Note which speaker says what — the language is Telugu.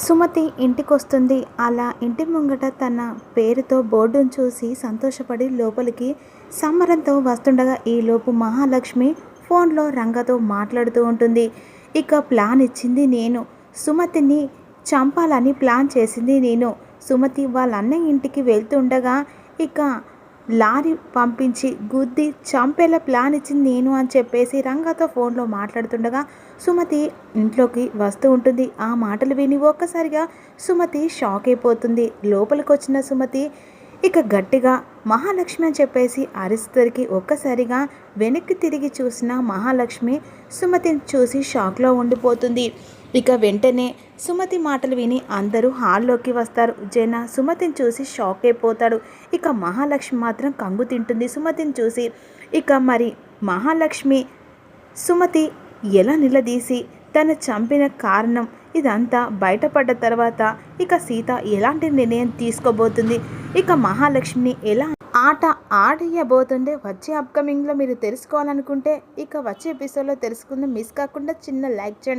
Speaker 1: సుమతి ఇంటికొస్తుంది. అలా ఇంటి ముంగట తన పేరుతో బోర్డును చూసి సంతోషపడి లోపలికి సంబరంతో వస్తుండగా ఈలోపు మహాలక్ష్మి ఫోన్లో రంగతో మాట్లాడుతూ ఉంటుంది. ఇక ప్లాన్ ఇచ్చింది నేను, సుమతిని చంపాలని ప్లాన్ చేసింది నేను. సుమతి వాళ్ళ అన్నయ్య ఇంటికి వెళ్తుండగా ఇక లారీ పంపించి గుద్ది చంపేలా ప్లాన్ ఇచ్చింది నేను అని చెప్పేసి రంగతో ఫోన్లో మాట్లాడుతుండగా సుమతి ఇంట్లోకి వస్తూ ఉంటుంది. ఆ మాటలు విని ఒక్కసారిగా సుమతి షాక్ అయిపోతుంది. లోపలికి వచ్చిన సుమతి ఇక గట్టిగా మహాలక్ష్మి అని చెప్పేసి అరిస్తరికి ఒక్కసారిగా వెనక్కి తిరిగి చూసిన మహాలక్ష్మి సుమతిని చూసి షాక్లో ఉండిపోతుంది. ఇక వెంటనే సుమతి మాటలు విని అందరూ హాల్లోకి వస్తారు. జన సుమతిని చూసి షాక్ అయిపోతాడు. ఇక మహాలక్ష్మి మాత్రం కంగు తింటుంది సుమతిని చూసి. ఇక మరి మహాలక్ష్మి సుమతి ఎలా నిలదీసి తను చంపిన కారణం ఇదంతా బయటపడ్డ తర్వాత ఇక సీత ఎలాంటి నిర్ణయం తీసుకోబోతుంది, ఇక మహాలక్ష్మిని ఎలా ఆట ఆడియబోతుండే వచ్చే అప్కమింగ్లో మీరు తెలుసుకోవాలనుకుంటే ఇక వచ్చే ఎపిసోడ్లో తెలుసుకుందాం. మిస్ కాకుండా చిన్న లైక్ చేయండి.